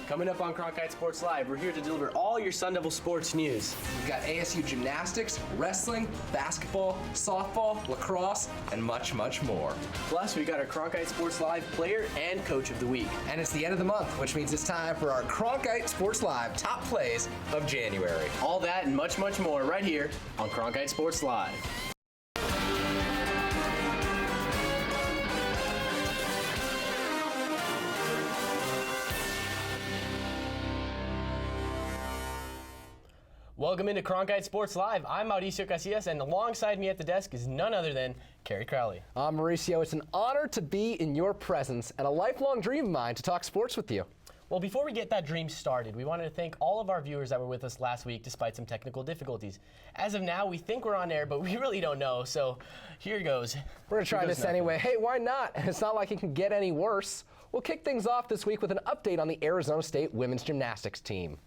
Coming up on Cronkite Sports Live, we're here to deliver all your Sun Devil sports news. We've got ASU gymnastics, wrestling, basketball, softball, lacrosse, and much, much more. Plus, we got our Cronkite Sports Live player and coach of the week. And it's the end of the month, which means it's time for our Cronkite Sports Live top plays of January. All that and much, much more right here on Cronkite Sports Live. Welcome into Cronkite Sports Live. I'm Mauricio Casillas, and alongside me at the desk is none other than Kerry Crowley. I'm Mauricio. It's an honor to be in your presence and a lifelong dream of mine to talk sports with you. Well, before we get that dream started, we wanted to thank all of our viewers that were with us last week despite some technical difficulties. As of now, we think we're on air, but we really don't know, so here goes. We're going to try this anyway. Hey, why not? It's not like it can get any worse. We'll kick things off this week with an update on the Arizona State women's gymnastics team.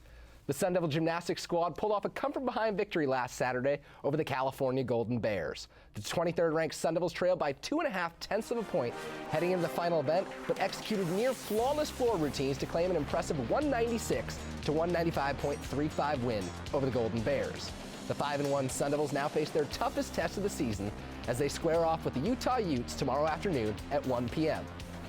The Sun Devil gymnastics squad pulled off a come-from-behind victory last Saturday over the California Golden Bears. The 23rd-ranked Sun Devils trailed by 2.5 of a point heading into the final event, but executed near-flawless floor routines to claim an impressive 196 to 195.35 win over the Golden Bears. The 5-1 Sun Devils now face their toughest test of the season as they square off with the Utah Utes tomorrow afternoon at 1 p.m.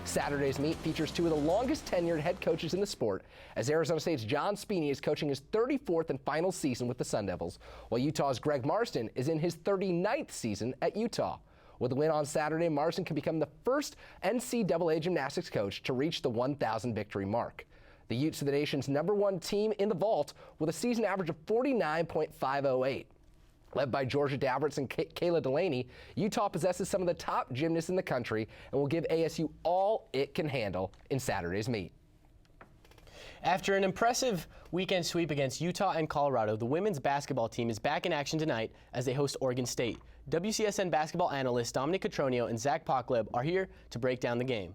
Saturday's meet features two of the longest-tenured head coaches in the sport, as Arizona State's John Speeney is coaching his 34th and final season with the Sun Devils, while Utah's Greg Marston is in his 39th season at Utah. With a win on Saturday, Marston can become the first NCAA gymnastics coach to reach the 1,000 victory mark. The Utes are the nation's #1 team in the vault with a season average of 49.508. Led by Georgia Daverts and Kayla Delaney, Utah possesses some of the top gymnasts in the country and will give ASU all it can handle in Saturday's meet. After an impressive weekend sweep against Utah and Colorado, the women's basketball team is back in action tonight as they host Oregon State. WCSN basketball analysts Dominic Cotroneo and Zach Pockleb are here to break down the game.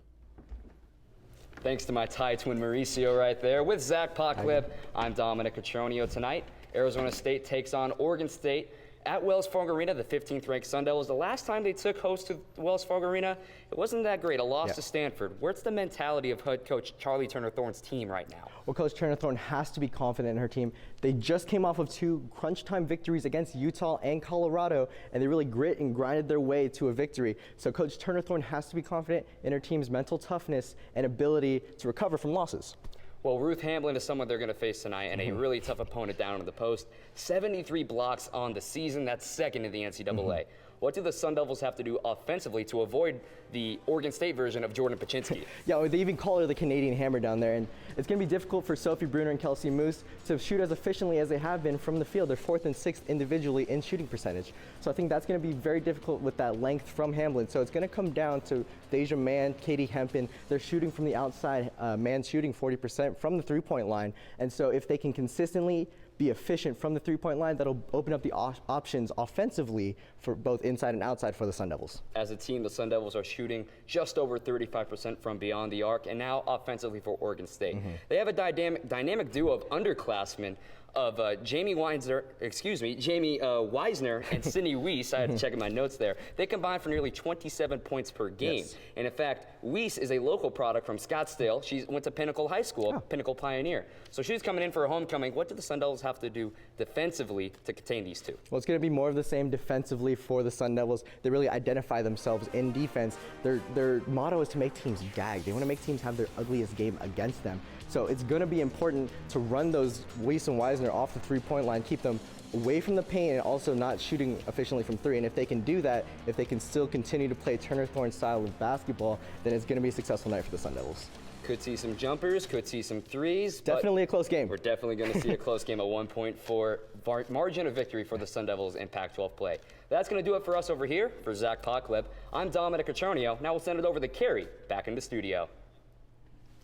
Thanks to my Thai twin Mauricio right there. With Zach Pockleb, I'm Dominic Cotroneo. Tonight, Arizona State takes on Oregon State at Wells Fargo Arena, the 15th-ranked Sun Devils. The last time they took host to Wells Fargo Arena, it wasn't that great. A loss to Stanford. Where's the mentality of head coach Charlie Turner-Thorne's team right now? Well, Coach Turner-Thorne has to be confident in her team. They just came off of 2 crunch-time victories against Utah and Colorado, and they really grit and grinded their way to a victory. So Coach Turner-Thorne has to be confident in her team's mental toughness and ability to recover from losses. Well, Ruth Hamblin is someone they're going to face tonight, and a really tough opponent down in the post. 73 blocks on the season. That's second in the NCAA. What do the Sun Devils have to do offensively to avoid the Oregon State version of Jordan Paczynski? Yeah, they even call her the Canadian Hammer down there, and it's going to be difficult for Sophie Bruner and Kelsey Moose to shoot as efficiently as they have been from the field. They're 4th and 6th individually in shooting percentage. So I think that's going to be very difficult with that length from Hamblin. So it's going to come down to Deja Mann, Katie Hempen. They're shooting from the outside, Mann shooting 40% from the three-point line. And so if they can consistently be efficient from the three-point line, that'll open up the options offensively for both inside and outside for the Sun Devils. As a team, the Sun Devils are shooting just over 35% from beyond the arc, and now offensively for Oregon State. They have a dynamic duo of underclassmen of Jamie Wisner and Sydney Weiss. I had to check in my notes there. They combine for nearly 27 points per game. Yes. And in fact, Weiss is a local product from Scottsdale. She went to Pinnacle High School, Pinnacle Pioneer. So she's coming in for a homecoming. What do the Sun Devils have to do defensively to contain these two? Well, it's going to be more of the same defensively for the Sun Devils. They really identify themselves in defense. Their motto is to make teams gag. They want to make teams have their ugliest game against them. So it's going to be important to run those Weiss and Wisner off the three-point line, keep them away from the paint and also not shooting efficiently from three. And if they can do that, if they can still continue to play Turner-Thorne style of basketball, then it's going to be a successful night for the Sun Devils. Could see some jumpers, could see some threes. Definitely a close game. We're definitely going to see a close game, a 1.4 margin of victory for the Sun Devils in Pac-12 play. That's going to do it for us over here. For Zach Pockleb, I'm Dominic Cotroneo. Now we'll send it over to Kerry, back in the studio.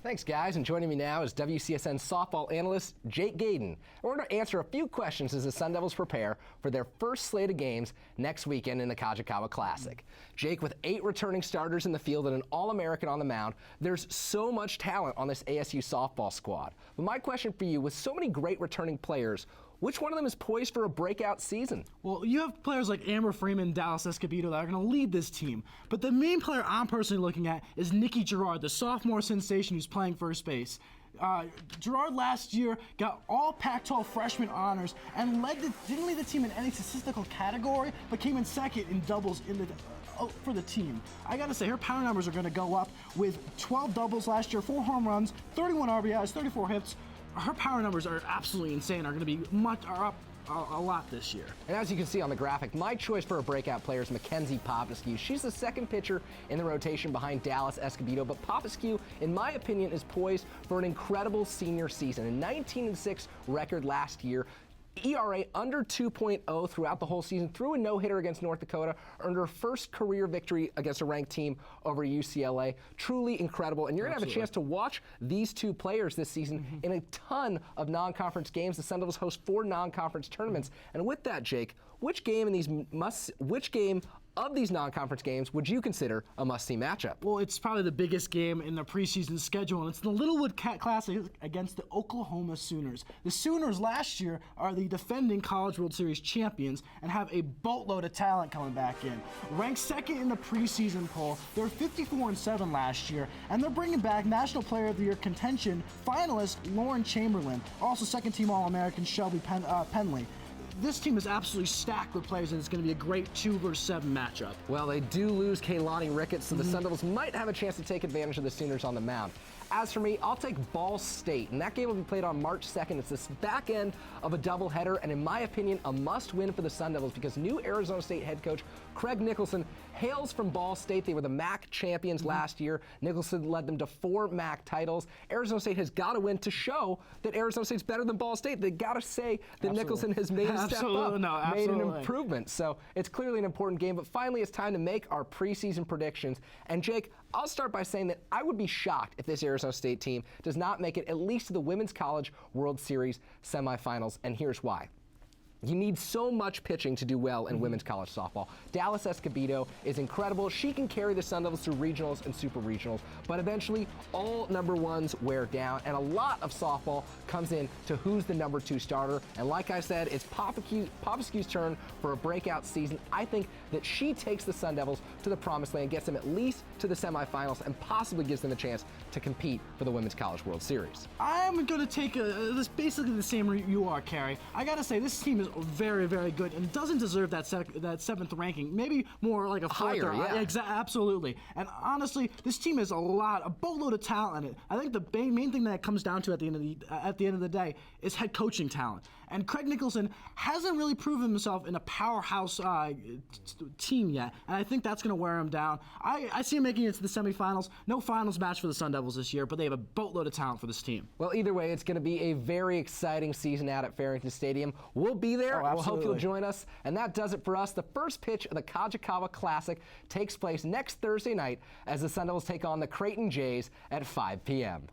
Thanks, guys. And joining me now is WCSN softball analyst Jake Gaden. And we're going to answer a few questions as the Sun Devils prepare for their first slate of games next weekend in the Kajikawa Classic. Jake, with 8 returning starters in the field and an All-American on the mound, there's so much talent on this ASU softball squad. But my question for you, with so many great returning players, which one of them is poised for a breakout season? Well, you have players like Amber Freeman and Dallas Escobedo that are going to lead this team. But the main player I'm personally looking at is Nikki Gerard, the sophomore sensation who's playing first base. Gerard last year got all Pac-12 freshman honors and didn't lead the team in any statistical category, but came in second in doubles for the team. I gotta say, her power numbers are gonna go up with 12 doubles last year, 4 home runs, 31 RBIs, 34 hits. Her power numbers are absolutely insane. Are gonna be up a lot this year. And as you can see on the graphic, my choice for a breakout player is Mackenzie Popescu. She's the second pitcher in the rotation behind Dallas Escobedo, but Popescu, in my opinion, is poised for an incredible senior season. A 19-6 record last year. ERA under 2.0 throughout the whole season, threw a no-hitter against North Dakota, earned her first career victory against a ranked team over UCLA. Truly incredible, and you're going to have a chance to watch these two players this season in a ton of non-conference games. The Sun Devils host 4 non-conference tournaments, and with that, Jake, which game of these non-conference games would you consider a must-see matchup? Well, it's probably the biggest game in the preseason schedule, and it's the Littlewood Classic against the Oklahoma Sooners. The Sooners last year are the defending College World Series champions and have a boatload of talent coming back in. Ranked second in the preseason poll, they were 54-7 last year, and they're bringing back National Player of the Year contention finalist Lauren Chamberlain, also second-team All-American Shelby Penley. This team is absolutely stacked with players, and it's going to be a great 2-7 matchup. Well, they do lose Kaylani Ricketts, so the Sun Devils might have a chance to take advantage of the Sooners on the mound. As for me, I'll take Ball State, and that game will be played on March 2nd. It's this back end of a doubleheader, and in my opinion, a must-win for the Sun Devils because new Arizona State head coach Craig Nicholson hails from Ball State. They were the MAC champions last year. Nicholson led them to 4 MAC titles. Arizona State has got to win to show that Arizona State's better than Ball State. They got to say that Nicholson has made a step up, made an improvement. So it's clearly an important game. But finally, it's time to make our preseason predictions. And Jake, I'll start by saying that I would be shocked if this Arizona State team does not make it at least to the Women's College World Series semifinals, and here's why. You need so much pitching to do well in women's college softball. Dallas Escobedo is incredible. She can carry the Sun Devils through regionals and super regionals, but eventually all number ones wear down, and a lot of softball comes in to who's the number 2 starter. And like I said, it's Popescu's turn for a breakout season. I think that she takes the Sun Devils to the promised land, gets them at least to the semifinals, and possibly gives them a chance to compete for the Women's College World Series. I'm going to take this basically the same route you are, Kerry. I got to say, this team is very, very good and doesn't deserve that 7th ranking. Maybe more like a 4th. Higher, yeah. Absolutely. And honestly, this team has a boatload of talent in it. I think the main thing that it comes down to at the end of the day is head coaching talent. And Craig Nicholson hasn't really proven himself in a powerhouse team yet, and I think that's going to wear him down. I see him making it to the semifinals. No finals match for the Sun Devils this year, but they have a boatload of talent for this team. Well, either way, it's going to be a very exciting season out at Farrington Stadium. We'll be there. We'll hope you'll join us. And that does it for us. The first pitch of the Kajikawa Classic takes place next Thursday night as the Sun Devils take on the Creighton Jays at 5 p.m.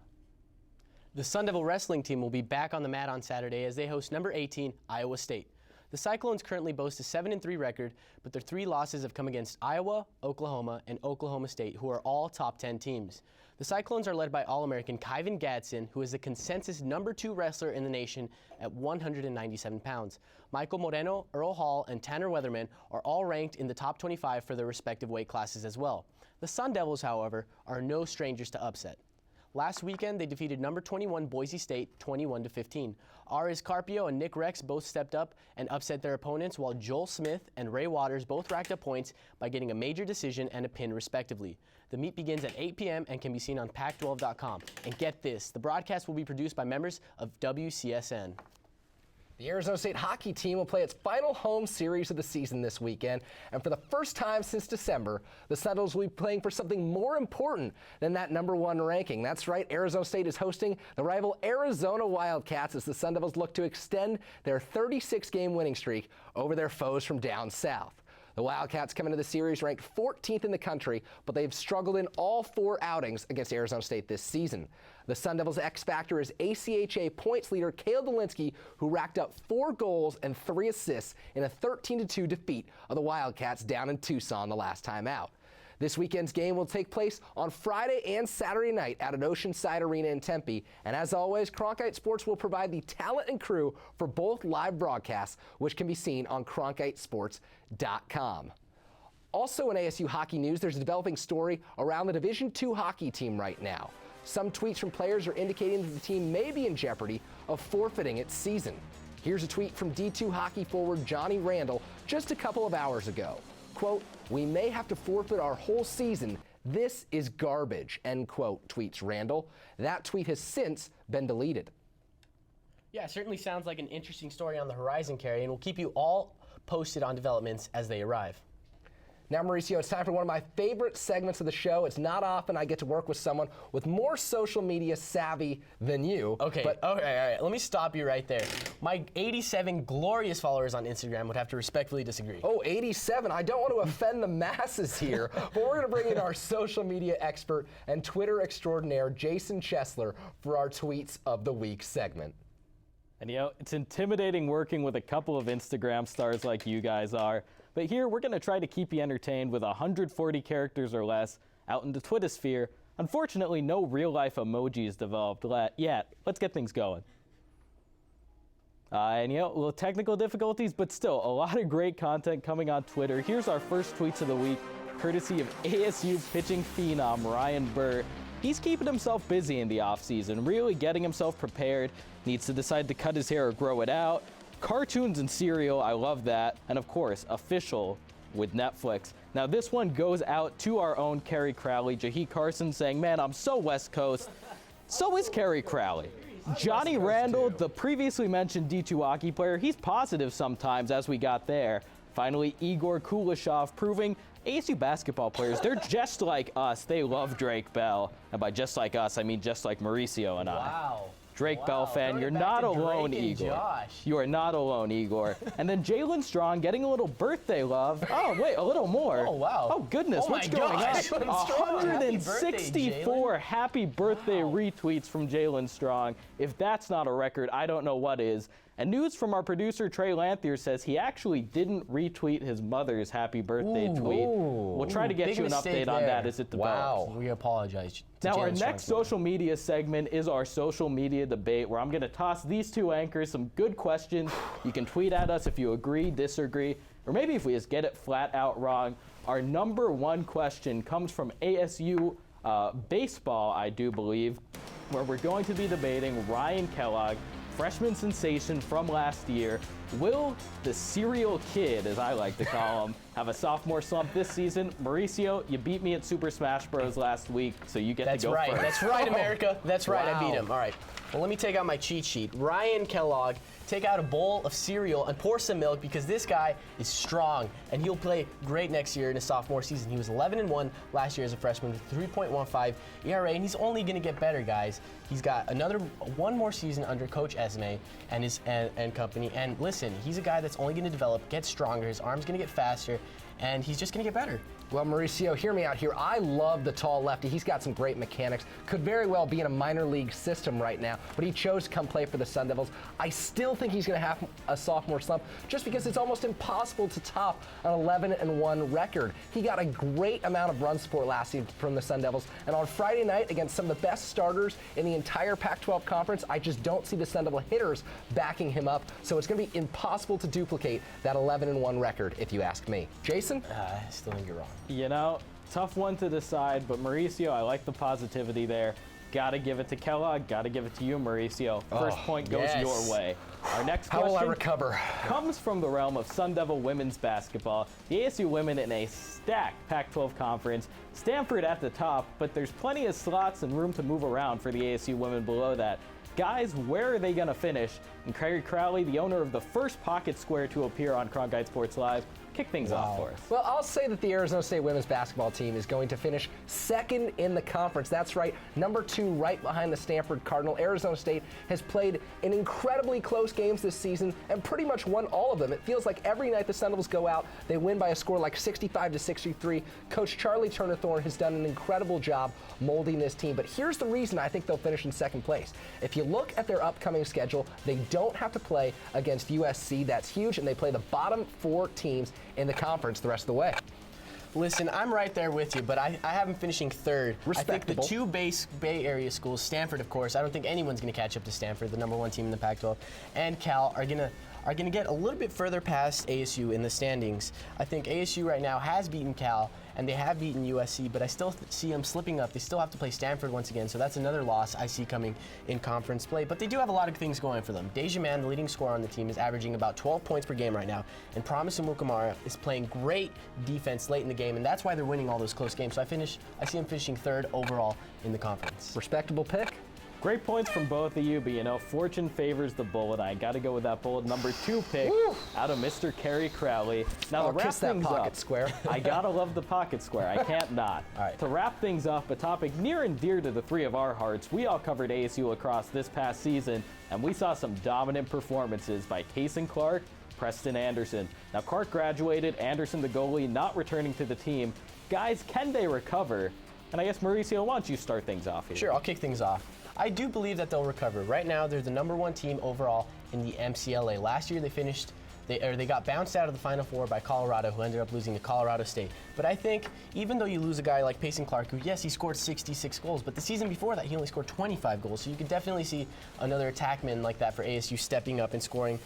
The Sun Devil wrestling team will be back on the mat on Saturday as they host number 18, Iowa State. The Cyclones currently boast a 7-3 record, but their 3 losses have come against Iowa, Oklahoma, and Oklahoma State, who are all top 10 teams. The Cyclones are led by All-American Kyvan Gadsden, who is the consensus number 2 wrestler in the nation at 197 pounds. Michael Moreno, Earl Hall, and Tanner Weatherman are all ranked in the top 25 for their respective weight classes as well. The Sun Devils, however, are no strangers to upset. Last weekend, they defeated number 21 Boise State 21-15. Aris Carpio and Nick Rex both stepped up and upset their opponents, while Joel Smith and Ray Waters both racked up points by getting a major decision and a pin respectively. The meet begins at 8 p.m. and can be seen on Pac12.com. And get this, the broadcast will be produced by members of WCSN. The Arizona State hockey team will play its final home series of the season this weekend, and for the first time since December, the Sun Devils will be playing for something more important than that number 1 ranking. That's right, Arizona State is hosting the rival Arizona Wildcats as the Sun Devils look to extend their 36-game winning streak over their foes from down south. The Wildcats come into the series ranked 14th in the country, but they've struggled in all 4 outings against Arizona State this season. The Sun Devils' X-factor is ACHA points leader Cale Dolinsky, who racked up 4 goals and 3 assists in a 13-2 defeat of the Wildcats down in Tucson the last time out. This weekend's game will take place on Friday and Saturday night out at Oceanside Arena in Tempe. And as always, Cronkite Sports will provide the talent and crew for both live broadcasts, which can be seen on CronkiteSports.com. Also in ASU hockey news, there's a developing story around the Division II hockey team right now. Some tweets from players are indicating that the team may be in jeopardy of forfeiting its season. Here's a tweet from D2 hockey forward Johnny Randall just a couple of hours ago. Quote, "We may have to forfeit our whole season. This is garbage," end quote, tweets Randall. That tweet has since been deleted. Yeah, it certainly sounds like an interesting story on the horizon, Kerry, and we'll keep you all posted on developments as they arrive. Now, Mauricio, it's time for one of my favorite segments of the show. It's not often I get to work with someone with more social media savvy than you. Okay, all right. Let me stop you right there. My 87 glorious followers on Instagram would have to respectfully disagree. Oh, 87. I don't want to offend the masses here, but we're going to bring in our social media expert and Twitter extraordinaire, Jason Chesler, for our Tweets of the Week segment. And it's intimidating working with a couple of Instagram stars like you guys are. But here, we're going to try to keep you entertained with 140 characters or less out in the Twittersphere. Unfortunately, no real-life emojis developed yet. Let's get things going. A little technical difficulties, but still, a lot of great content coming on Twitter. Here's our first tweets of the week, courtesy of ASU pitching phenom Ryan Burr. He's keeping himself busy in the offseason, really getting himself prepared. Needs to decide to cut his hair or grow it out. Cartoons and cereal, I love that. And of course, official with Netflix. Now this one goes out to our own Kerry Crowley. Jahi Carson saying, "Man, I'm so West Coast." So is Kerry Crowley. Johnny Randall, the previously mentioned D2 hockey player, he's positive sometimes as we got there. Finally, Igor Kuleshov proving ASU basketball players, they're just like us. They love Drake Bell. And by just like us, I mean just like Mauricio and I. Wow. Drake Bell fan, Throwing you're it back not to alone, Drake and Igor. Josh. You are not alone, Igor. And then Jalen Strong getting a little birthday love. Oh, wait, a little more. Oh, wow. Oh, goodness, Oh, what's my going gosh. on? Jalen Strong. Happy birthday, 164 happy birthday retweets from Jalen Strong. If that's not a record, I don't know what is. And news from our producer, Trey Lanthier, says he actually didn't retweet his mother's happy birthday tweet. We'll try to get Big you an mistake update on there. that as it develops. Wow. We apologize. to Now, our Jalen next Strong's social media segment is our social media debate, where I'm going to toss these two anchors some good questions. You can tweet at us if you agree, disagree, or maybe if we just get it flat out wrong. Our number one question comes from ASU baseball, I do believe, where we're going to be debating Ryan Kellogg, freshman sensation from last year. Will the serial kid, as I like to call him, have a sophomore slump this season? Mauricio, you beat me at Super Smash Bros. Last week, so you get to go first. That's right, America. That's right, I beat Wow. him. All right. Well, let me take out my cheat sheet. Ryan Kellogg, take out a bowl of cereal and pour some milk, because this guy is strong and he'll play great next year in his sophomore season. He was 11-1 last year as a freshman with 3.15 ERA, and he's only going to get better, guys. He's got one more season under Coach Esme and his and company. And listen, he's a guy that's only going to develop, get stronger. His arm's going to get faster, and he's just going to get better. Well, Mauricio, hear me out here. I love the tall lefty. He's got some great mechanics. Could very well be in a minor league system right now, but he chose to come play for the Sun Devils. I still think he's going to have a sophomore slump just because it's almost impossible to top an 11-1 record. He got a great amount of run support last season from the Sun Devils, and on Friday night against some of the best starters in the entire Pac-12 conference, I just don't see the Sun Devil hitters backing him up, so it's going to be impossible to duplicate that 11-1 record, if you ask me. Jason? I still think you're wrong. You know, tough one to decide, but Mauricio, I like the positivity there. Gotta give it to Kellogg, gotta give it to you, Mauricio. First point goes yes. your way. Our next How will I question recover? comes from the realm of Sun Devil women's basketball. The ASU women in a stacked Pac-12 conference. Stanford at the top, but there's plenty of slots and room to move around for the ASU women below that. Guys, where are they going to finish? And Kerry Crowley, the owner of the first pocket square to appear on Cronkite Sports Live, kick things off for us. Well, I'll say that the Arizona State women's basketball team is going to finish second in the conference. That's right, number 2 right behind the Stanford Cardinal. Arizona State has played in incredibly close games this season and pretty much won all of them. It feels like every night the Sun Devils go out, they win by a score like 65-63. Coach Charlie Turner-Thorne has done an incredible job molding this team, but here's the reason I think they'll finish in second place. If you look at their upcoming schedule, they don't have to play against USC. That's huge, and they play the bottom 4 teams in the conference the rest of the way. Listen, I'm right there with you, but I have them finishing third. Respectable. I think the 2 Bay Area schools, Stanford, of course, I don't think anyone's going to catch up to Stanford, the number 1 team in the Pac-12, and Cal are going to get a little bit further past ASU in the standings. I think ASU right now has beaten Cal, and they have beaten USC, but I still see them slipping up. They still have to play Stanford once again, so that's another loss I see coming in conference play. But they do have a lot of things going for them. Deja Man, the leading scorer on the team, is averaging about 12 points per game right now, and Promise Mukamara is playing great defense late in the game, and that's why they're winning all those close games. So I see them finishing third overall in the conference. Respectable pick. Great points from both of you, but you know, fortune favors the Bullet. I got to go with that Bullet number 2 pick out of Mr. Kerry Crowley. Now, to wrap kiss that things pocket up, square. I got to love the pocket square. I can't not. All right. To wrap things up, a topic near and dear to the three of our hearts, we all covered ASU lacrosse this past season, and we saw some dominant performances by Kason Clark, Preston Anderson. Now, Clark graduated, Anderson, the goalie, not returning to the team. Guys, can they recover? And I guess, Mauricio, why don't you start things off here? Sure, I'll kick things off. I do believe that they'll recover. Right now, they're the #1 team overall in the MCLA. Last year, they got bounced out of the Final Four by Colorado, who ended up losing to Colorado State. But I think even though you lose a guy like Payson Clark, who, yes, he scored 66 goals, but the season before that, he only scored 25 goals. So you could definitely see another attackman like that for ASU stepping up and scoring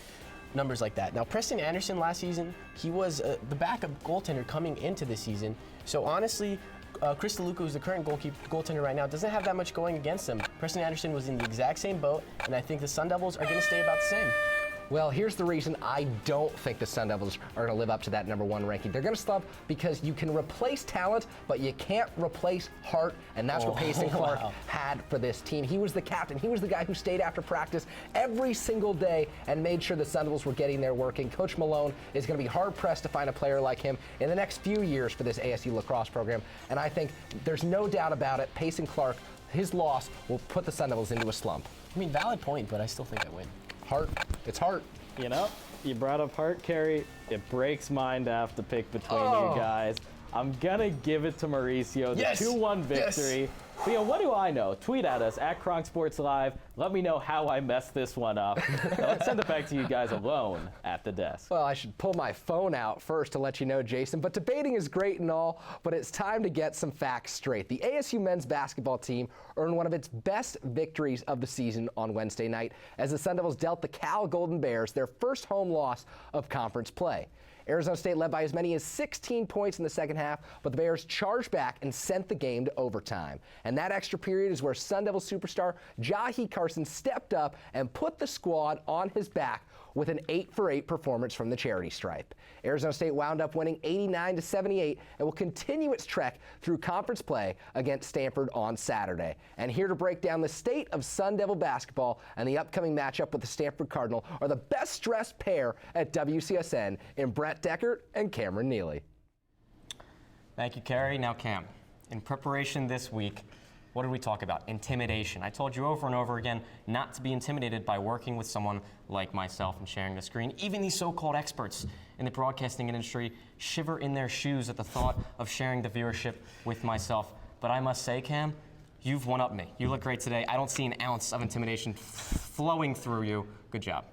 numbers like that. Now, Preston Anderson last season, he was the backup goaltender coming into the season. So honestly, Chris DeLuca, who's the current goaltender right now, doesn't have that much going against him. Preston Anderson was in the exact same boat, and I think the Sun Devils are going to stay about the same. Well, here's the reason I don't think the Sun Devils are going to live up to that #1 ranking. They're going to slump because you can replace talent, but you can't replace heart, and that's what Payson Clark had for this team. He was the captain. He was the guy who stayed after practice every single day and made sure the Sun Devils were getting their work in. Coach Malone is going to be hard-pressed to find a player like him in the next few years for this ASU lacrosse program, and I think there's no doubt about it, Payson Clark, his loss will put the Sun Devils into a slump. I mean, valid point, but I still think I win. Heart. It's heart. You know, you brought up Hart, Kerry. It breaks mine to have to pick between you guys. I'm gonna give it to Mauricio, the 2-1 victory. Yes. But, you know, what do I know? Tweet at us, at Cronkite Sports Live. Let me know how I messed this one up. Now, let's send it back to you guys alone at the desk. Well, I should pull my phone out first to let you know, Jason, but debating is great and all, but it's time to get some facts straight. The ASU men's basketball team earned one of its best victories of the season on Wednesday night as the Sun Devils dealt the Cal Golden Bears their first home loss of conference play. Arizona State led by as many as 16 points in the second half, but the Bears charged back and sent the game to overtime. And that extra period is where Sun Devil superstar Jahi Carson stepped up and put the squad on his back with an 8-for-8 performance from the charity stripe. Arizona State wound up winning 89-78 and will continue its trek through conference play against Stanford on Saturday. And here to break down the state of Sun Devil basketball and the upcoming matchup with the Stanford Cardinal are the best-dressed pair at WCSN in Brett Deckert and Cameron Neely. Thank you, Kerry. Now, Cam, in preparation this week, what did we talk about? Intimidation. I told you over and over again not to be intimidated by working with someone like myself and sharing the screen. Even these so-called experts in the broadcasting industry shiver in their shoes at the thought of sharing the viewership with myself. But I must say, Cam, you've one up me. You look great today. I don't see an ounce of intimidation flowing through you. Good job.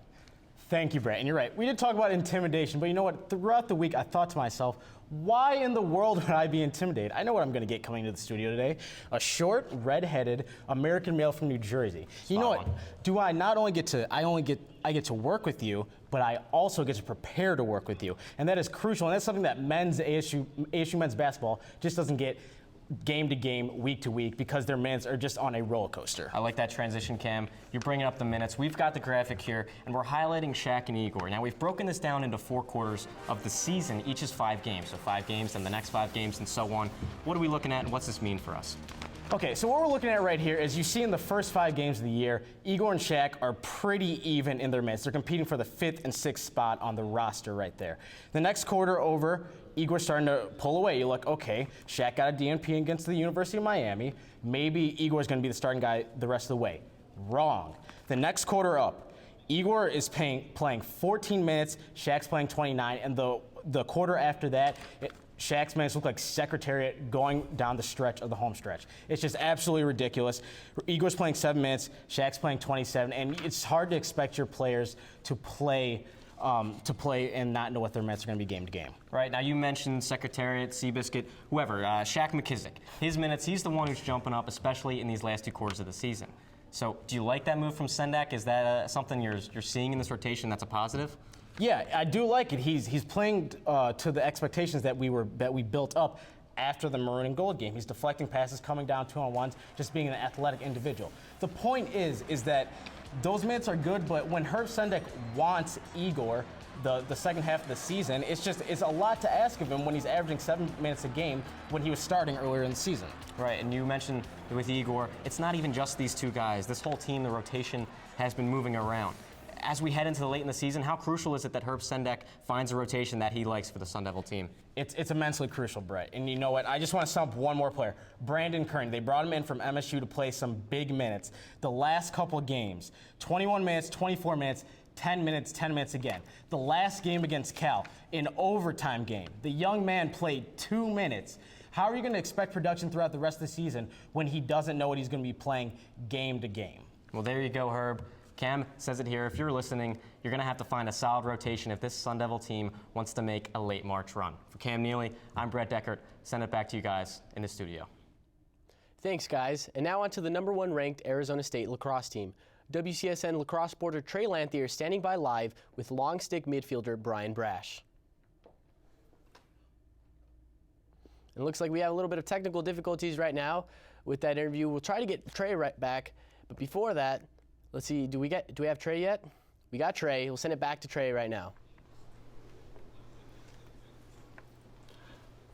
Thank you, Brett. And you're right. We did talk about intimidation, but you know what? Throughout the week, I thought to myself, why in the world would I be intimidated? I know what I'm going to get coming to the studio today. A short, red-headed American male from New Jersey. You know what? Do I not only get to, I get to work with you, but I also get to prepare to work with you. And that is crucial. And that's something that ASU men's basketball just doesn't get game to game, week to week, because their minutes are just on a roller coaster. I like that transition, Cam. You're bringing up the minutes. We've got the graphic here, and we're highlighting Shaq and Igor. Now, we've broken this down into 4 quarters of the season. Each is 5 games, so 5 games, and the next 5 games, and so on. What are we looking at, and what's this mean for us? Okay, so what we're looking at right here is you see in the first 5 games of the year, Igor and Shaq are pretty even in their minutes. They're competing for the 5th and 6th spot on the roster right there. The next quarter over, Igor's starting to pull away. You're like, okay, Shaq got a DNP against the University of Miami. Maybe Igor's going to be the starting guy the rest of the way. Wrong. The next quarter up, Igor is playing 14 minutes, Shaq's playing 29, and the quarter after that, Shaq's minutes look like Secretariat going down the stretch of the home stretch. It's just absolutely ridiculous. Igor's playing 7 minutes, Shaq's playing 27, and it's hard to expect your players to play and not know what their minutes are going to be game to game. Right, now you mentioned Secretariat, Seabiscuit, whoever, Shaq McKissick. His minutes, he's the one who's jumping up, especially in these last 2 quarters of the season. So do you like that move from Sendak? Is that something you're seeing in this rotation that's a positive? Yeah, I do like it. He's playing to the expectations that we built up after the maroon and gold game. He's deflecting passes, coming down 2-on-1s, just being an athletic individual. The point is that those minutes are good, but when Herb Sendek wants Igor the second half of the season, it's a lot to ask of him when he's averaging 7 minutes a game when he was starting earlier in the season. Right, and you mentioned with Igor, it's not even just these two guys. This whole team, the rotation, has been moving around. As we head into the late in the season, how crucial is it that Herb Sendek finds a rotation that he likes for the Sun Devil team? It's immensely crucial, Brett. And you know what? I just want to sum up one more player. Brandon Kearney. They brought him in from MSU to play some big minutes. The last couple games, 21 minutes, 24 minutes, 10 minutes, 10 minutes again. The last game against Cal, an overtime game. The young man played 2 minutes. How are you going to expect production throughout the rest of the season when he doesn't know what he's going to be playing game to game? Well, there you go, Herb. Cam says it here. If you're listening, you're going to have to find a solid rotation if this Sun Devil team wants to make a late March run. For Cam Neely, I'm Brett Deckert. Send it back to you guys in the studio. Thanks, guys. And now on to the #1 ranked Arizona State lacrosse team. WCSN lacrosse reporter Trey Lanthier standing by live with long stick midfielder Brian Brash. And it looks like we have a little bit of technical difficulties right now with that interview. We'll try to get Trey right back, but before that, let's see, do we have Trey yet? We got Trey. We'll send it back to Trey right now.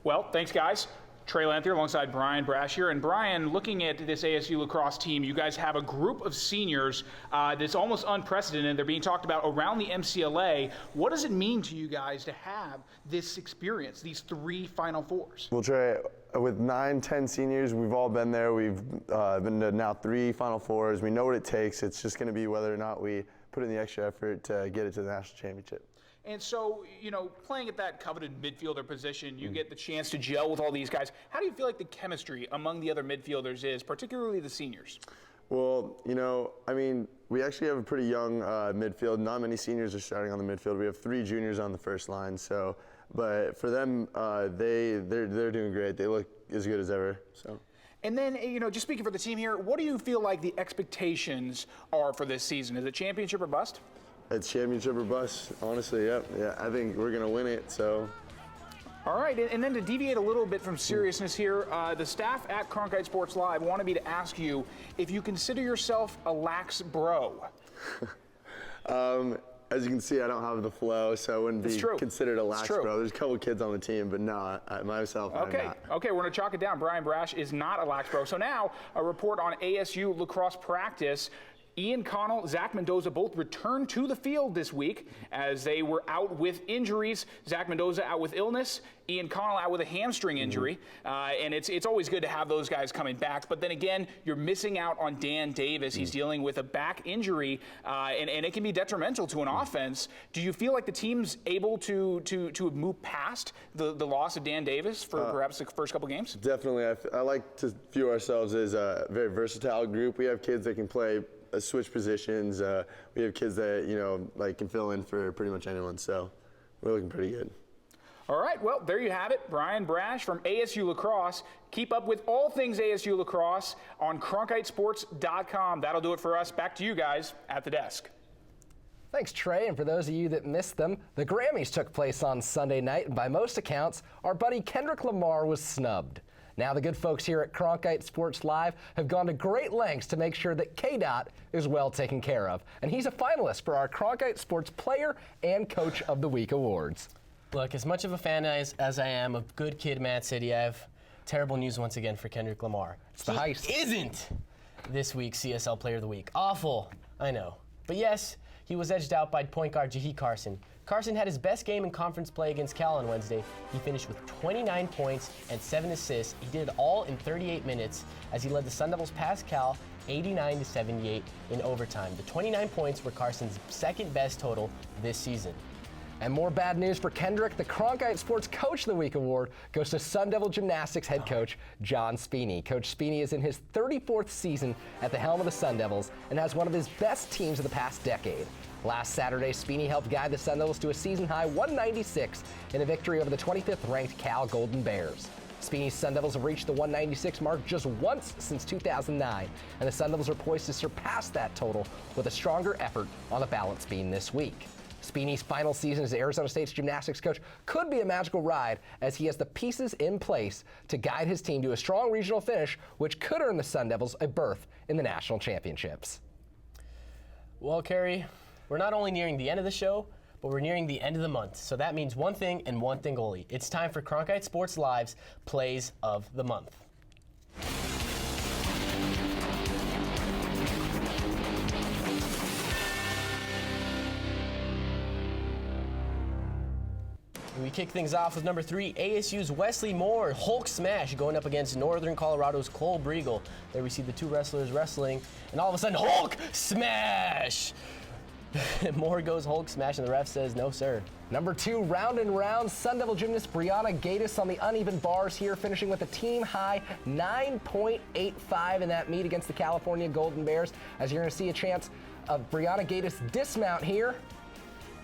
Well, thanks, guys. Trey Lanthier alongside Brian Brash here. And Brian, looking at this ASU lacrosse team, you guys have a group of seniors that's almost unprecedented. They're being talked about around the MCLA. What does it mean to you guys to have this experience, these 3 Final Fours? Well, Trey, with 9, 10 seniors, we've all been there. We've been to now 3 Final Fours. We know what it takes. It's just going to be whether or not we put in the extra effort to get it to the national championship. And so, you know, playing at that coveted midfielder position, you get the chance to gel with all these guys. How do you feel like the chemistry among the other midfielders is, particularly the seniors? Well, you know, I mean, we actually have a pretty young midfield. Not many seniors are starting on the midfield. We have 3 juniors on the first line. So, but for them, they're doing great. They look as good as ever. So. And then, you know, just speaking for the team here, what do you feel like the expectations are for this season? Is it championship or bust? It's championship or bust, honestly, yeah. I think we're going to win it, so. All right, and then to deviate a little bit from seriousness here, the staff at Cronkite Sports Live wanted me to ask you if you consider yourself a lax bro. As you can see, I don't have the flow, so I wouldn't be considered a lax bro. There's a couple kids on the team, but no, myself, I'm not. Okay, we're going to chalk it down. Brian Brash is not a lax bro. So now, a report on ASU lacrosse practice. Ian Connell, Zach Mendoza both returned to the field this week as they were out with injuries. Zach Mendoza out with illness, Ian Connell out with a hamstring injury. And it's always good to have those guys coming back. But then again, you're missing out on Dan Davis. He's dealing with a back injury, and it can be detrimental to an offense. Do you feel like the team's able to move past the loss of Dan Davis for perhaps the first couple games? Definitely. I like to view ourselves as a very versatile group. We have kids that can play switch positions. We have kids that, you know, like can fill in for pretty much anyone, so we're looking pretty good. All right, well, there you have it. Brian Brash from ASU Lacrosse. Keep up with all things ASU Lacrosse on CronkiteSports.com. That'll do it for us. Back to you guys at the desk. Thanks, Trey. And for those of you that missed them, the Grammys took place on Sunday night, and by most accounts, our buddy Kendrick Lamar was snubbed. Now the good folks here at Cronkite Sports Live have gone to great lengths to make sure that K-Dot is well taken care of. And he's a finalist for our Cronkite Sports Player and Coach of the Week awards. Look, as much of a fan as I am of good kid Mad City, I have terrible news once again for Kendrick Lamar. It's the heist. He isn't this week's CSL Player of the Week. Awful, I know. But yes, he was edged out by point guard Jahi Carson. Carson had his best game in conference play against Cal on Wednesday. He finished with 29 points and 7 assists. He did it all in 38 minutes as he led the Sun Devils past Cal 89-78 in overtime. The 29 points were Carson's second best total this season. And more bad news for Kendrick. The Cronkite Sports Coach of the Week award goes to Sun Devil Gymnastics head coach John Speeney. Coach Speeney is in his 34th season at the helm of the Sun Devils and has one of his best teams of the past decade. Last Saturday, Speeney helped guide the Sun Devils to a season-high 196 in a victory over the 25th-ranked Cal Golden Bears. Speeney's Sun Devils have reached the 196 mark just once since 2009, and the Sun Devils are poised to surpass that total with a stronger effort on the balance beam this week. Speeney's final season as Arizona State's gymnastics coach could be a magical ride as he has the pieces in place to guide his team to a strong regional finish, which could earn the Sun Devils a berth in the national championships. Well, Kerry, we're not only nearing the end of the show, but we're nearing the end of the month. So that means one thing and one thing only. It's time for Cronkite Sports Live's Plays of the Month. We kick things off with number 3, ASU's Wesley Moore, Hulk Smash, going up against Northern Colorado's Cole Briegel. There we see the two wrestlers wrestling, and all of a sudden, Hulk Smash! Moore goes Hulk Smash, and the ref says, no, sir. Number 2, round and round, Sun Devil gymnast Brianna Gatiss on the uneven bars here, finishing with a team-high 9.85 in that meet against the California Golden Bears, as you're going to see a chance of Brianna Gatiss dismount here.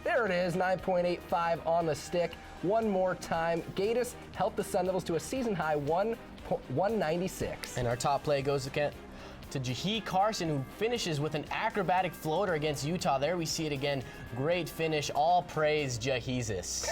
There it is, 9.85 on the stick. One more time. Gatiss helped the Sun Devils to a season-high 196. And our top play goes again to Jahi Carson, who finishes with an acrobatic floater against Utah. There we see it again. Great finish. All praise Jahisis.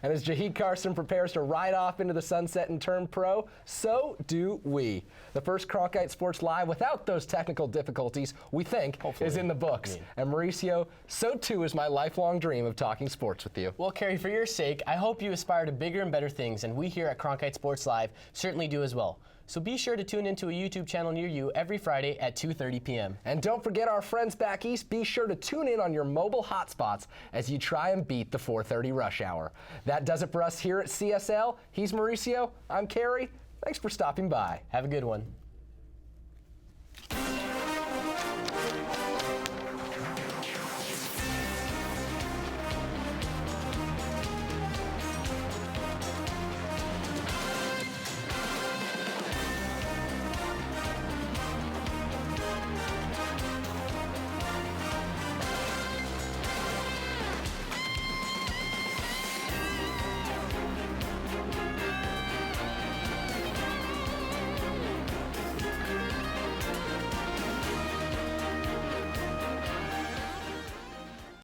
And as Jahi Carson prepares to ride off into the sunset and turn pro, so do we. The first Cronkite Sports Live without those technical difficulties, we think, is in the books. And Mauricio, so too is my lifelong dream of talking sports with you. Well, Kerry, for your sake, I hope you aspire to bigger and better things, and we here at Cronkite Sports Live certainly do as well. So be sure to tune into a YouTube channel near you every Friday at 2:30 p.m. And don't forget our friends back east, be sure to tune in on your mobile hotspots as you try and beat the 4:30 rush hour. That does it for us here at CSL. He's Mauricio, I'm Kerry. Thanks for stopping by. Have a good one.